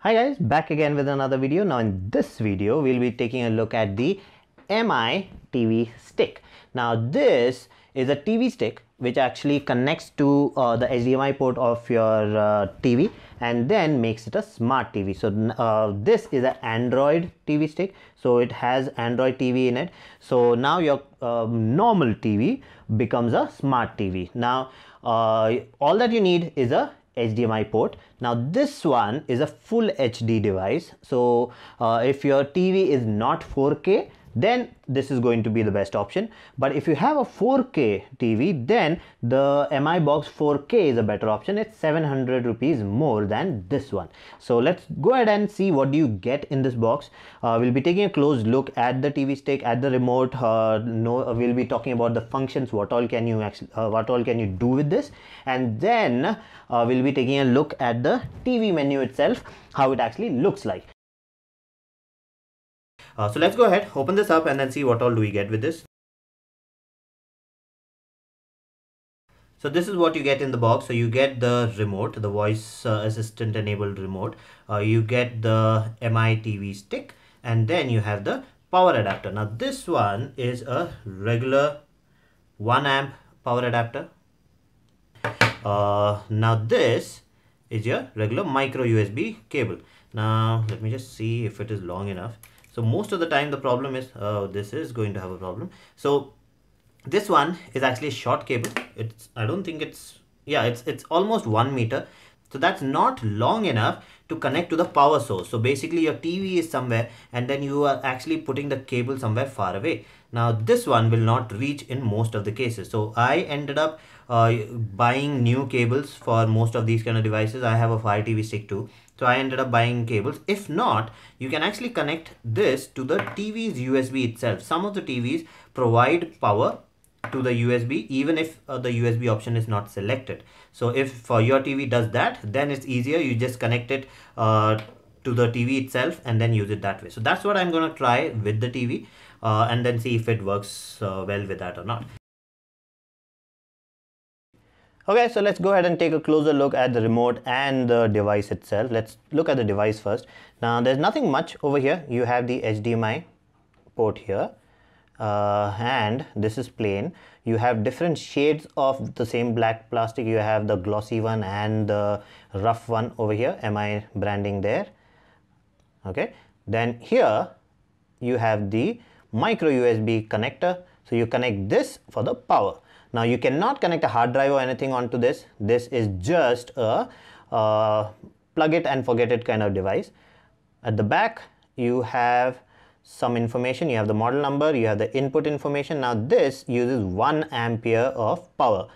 Hi guys, back again with another video. Now in this video we'll be taking a look at the MI TV stick. Now this is a TV stick which actually connects to the HDMI port of your TV and then makes it a smart TV. So this is an Android TV stick, so it has Android TV in it. So now your normal TV becomes a smart TV. Now all that you need is a HDMI port. Now this one is a full HD device, so if your TV is not 4K, then this is going to be the best option. But if you have a 4K TV, then the MI box 4K is a better option. It's 700 rupees more than this one. So let's go ahead and see what do you get in this box. We'll be taking a close look at the TV stick, at the remote. We'll be talking about the functions, what all can you do with this, and then we'll be taking a look at the TV menu itself, how it actually looks like. So let's go ahead, open this up and then see what all do we get with this. So this is what you get in the box. So you get the remote, the voice assistant enabled remote. You get the MI TV stick, and then you have the power adapter. Now this one is a regular 1 amp power adapter. Now this is your regular micro USB cable. Now let me just see if it is long enough. So most of the time the problem is this is going to have a problem. So this one is actually a short cable. I don't think it's almost 1 meter. So that's not long enough to connect to the power source. So basically your TV is somewhere and then you are actually putting the cable somewhere far away. Now this one will not reach in most of the cases. So I ended up buying new cables for most of these kind of devices. I have a Fire TV stick too. So I ended up buying cables. If not, you can actually connect this to the TV's USB itself. Some of the TVs provide power to the USB even if the USB option is not selected. So if for your TV does that, then it's easier. You just connect it to the TV itself and then use it that way. So that's what I'm going to try with the TV and then see if it works well with that or not. Okay, so let's go ahead and take a closer look at the remote and the device itself. Let's look at the device first. Now there's nothing much over here. You have the HDMI port here and this is plain. You have different shades of the same black plastic. You have the glossy one and the rough one over here, MI branding there. Okay, then here you have the micro USB connector. So you connect this for the power. Now you cannot connect a hard drive or anything onto this. This is just a plug it and forget it kind of device. At the back you have some information. You have the model number, you have the input information. Now this uses 1 ampere of power,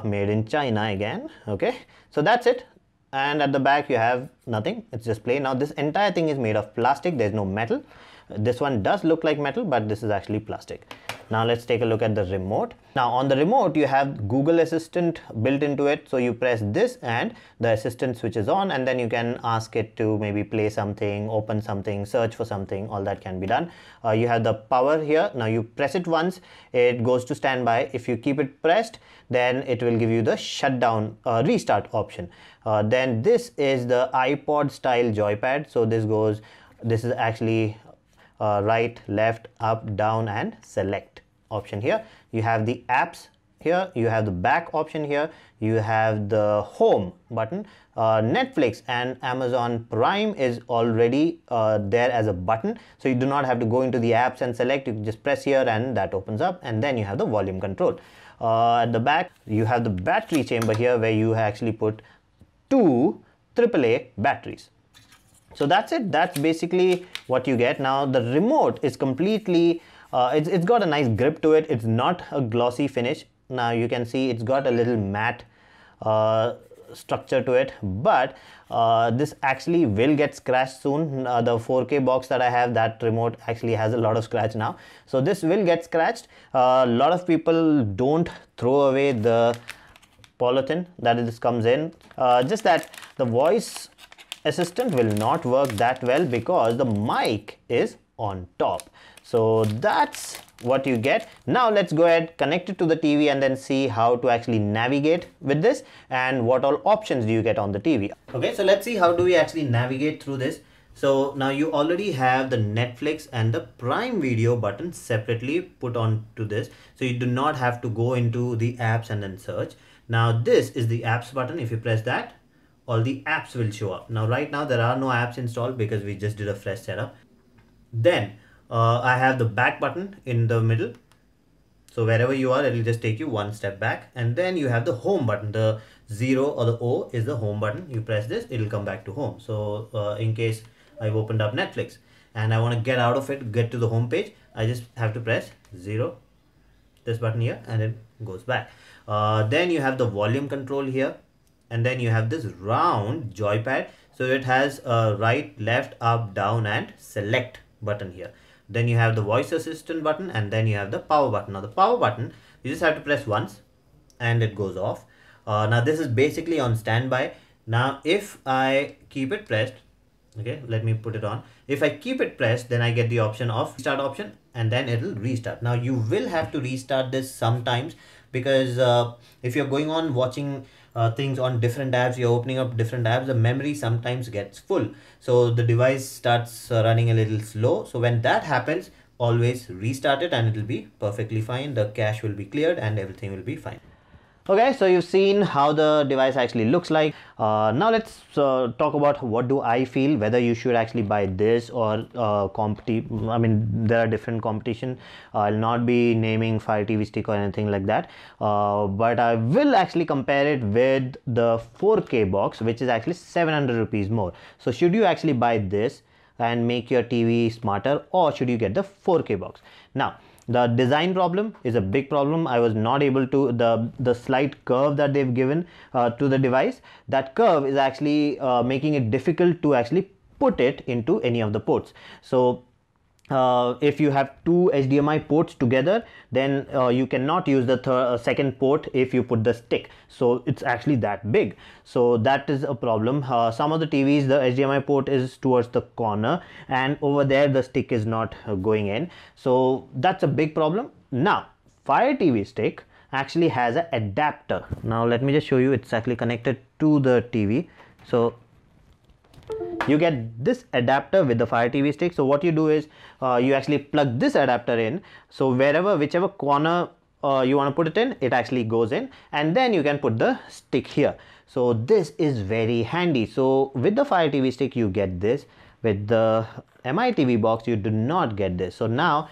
made in China again. Okay, so that's it. And at the back you have nothing, it's just plain. Now this entire thing is made of plastic, there's no metal. This one does look like metal, but this is actually plastic. Now let's take a look at the remote. Now on the remote you have Google Assistant built into it. So you press this and the assistant switches on, and then you can ask it to maybe play something, open something, search for something, all that can be done. You have the power here. Now you press it once, it goes to standby. If you keep it pressed, then it will give you the shutdown restart option. Then this is the iPod style joypad. So this is actually right, left, up, down and select option here. You have the apps here, you have the back option here, you have the home button. Netflix and Amazon Prime is already there as a button, so you do not have to go into the apps and select. You just press here and that opens up, and then you have the volume control. At the back you have the battery chamber here where you actually put 2 AAA batteries. So that's it. That's basically what you get. Now the remote is completely it's got a nice grip to it. It's not a glossy finish. Now you can see it's got a little matte structure to it, but this actually will get scratched soon. The 4K box that I have, that remote actually has a lot of scratch now, so this will get scratched. A lot of people don't throw away the polythene that this comes in, just that the voice assistant will not work that well because the mic is on top. So that's what you get. Now let's go ahead, connect it to the TV and then see how to actually navigate with this and what all options do you get on the TV. Okay, so let's see how do we actually navigate through this. So now you already have the Netflix and the Prime Video button separately put on to this. So you do not have to go into the apps and then search. Now this is the apps button. If you press that, all the apps will show up. Now right now there are no apps installed because we just did a fresh setup. Then I have the back button in the middle. So wherever you are, it will just take you one step back. And then you have the home button. The 0 or the O is the home button. You press this, it will come back to home. So in case I've opened up Netflix and I want to get out of it, get to the home page, I just have to press 0, this button here, and it goes back. Then you have the volume control here. And then you have this round joypad. So it has a right, left, up, down and select button here. Then you have the voice assistant button and then you have the power button. Now the power button, you just have to press once and it goes off. Now this is basically on standby. Now if I keep it pressed, okay, let me put it on. If I keep it pressed, then I get the option of restart option and then it will restart. Now you will have to restart this sometimes because if you're going on watching things on different apps, you're opening up different apps, the memory sometimes gets full. So the device starts running a little slow. So when that happens, always restart it and it will be perfectly fine. The cache will be cleared and everything will be fine. Okay, so you've seen how the device actually looks like. Now let's talk about what do I feel, whether you should actually buy this or I mean, there are different competition. I'll not be naming Fire TV Stick or anything like that, but I will actually compare it with the 4K box, which is actually 700 rupees more. So should you actually buy this and make your TV smarter, or should you get the 4K box? Now the design problem is a big problem. I was not able to, the slight curve that they've given to the device, that curve is actually making it difficult to actually put it into any of the ports. So if you have two HDMI ports together, then you cannot use the second port if you put the stick. So it's actually that big. So that is a problem. Some of the TVs, the HDMI port is towards the corner and over there the stick is not going in. So that's a big problem. Now Fire TV Stick actually has an adapter. Now let me just show you, it's actually connected to the TV. So you get this adapter with the Fire TV Stick. So what you do is you actually plug this adapter in. So whichever corner you want to put it in, it actually goes in, and then you can put the stick here. So this is very handy. So with the Fire TV Stick you get this. With the MI TV box you do not get this. So now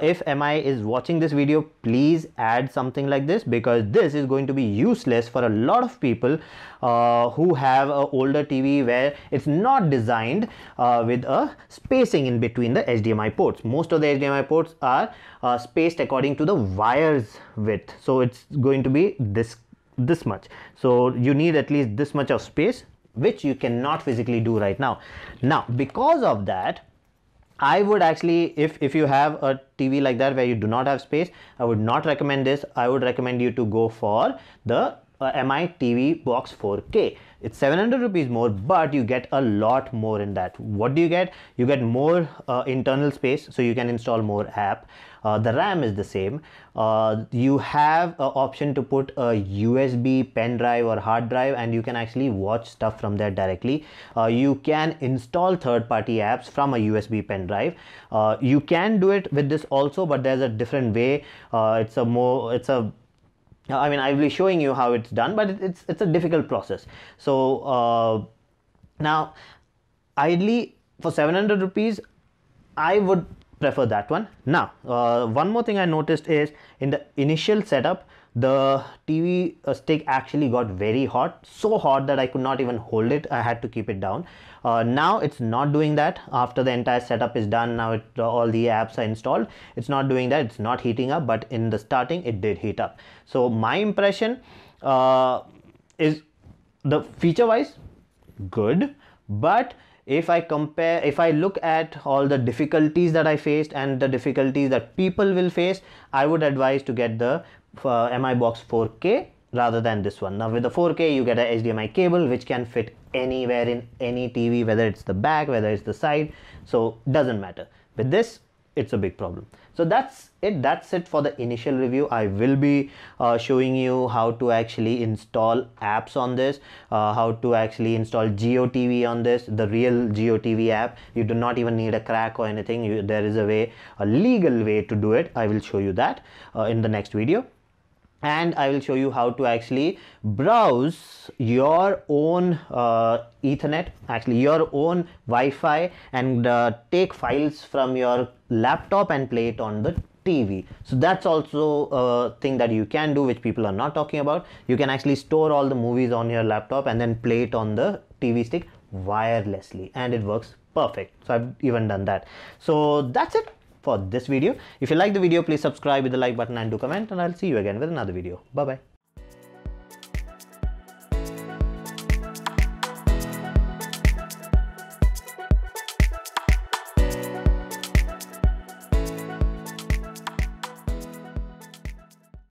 if MI is watching this video, please add something like this, because this is going to be useless for a lot of people who have an older TV where it's not designed with a spacing in between the HDMI ports. Most of the HDMI ports are spaced according to the wires width. So it's going to be this much. So you need at least this much of space, which you cannot physically do right now. Now because of that, I would actually, if you have a TV like that where you do not have space, I would not recommend this. I would recommend you to go for the MI TV box 4K. It's 700 rupees more, but you get a lot more in that. What do you get? You get more internal space, so you can install more app. The RAM is the same. You have an option to put a USB pen drive or hard drive, and you can actually watch stuff from there directly. You can install third-party apps from a USB pen drive. You can do it with this also, but there's a different way. I mean, I will be showing you how it's done, but it's a difficult process. So now ideally for 700 rupees, I would prefer that one. Now one more thing I noticed is in the initial setup, the TV stick actually got very hot, so hot that I could not even hold it. I had to keep it down. Now it's not doing that. After the entire setup is done, now all the apps are installed, it's not doing that. It's not heating up, but in the starting it did heat up. So my impression is, the feature wise good, but if I look at all the difficulties that I faced and the difficulties that people will face, I would advise to get the MI box 4K rather than this one. Now with the 4K you get a HDMI cable which can fit anywhere in any TV, whether it's the back, whether it's the side, so doesn't matter. With this it's a big problem. So that's it for the initial review. I will be showing you how to actually install apps on this, how to actually install GeoTV on this, the real GeoTV app. You do not even need a crack or anything. There is a legal way to do it. I will show you that in the next video. And I will show you how to actually browse your own Ethernet, actually your own Wi-Fi, and take files from your laptop and play it on the TV. So that's also a thing that you can do, which people are not talking about. You can actually store all the movies on your laptop and then play it on the TV stick wirelessly, and it works perfect. So I've even done that. So that's it for this video. If you like the video, please subscribe with the like button and do comment, and I'll see you again with another video. Bye bye.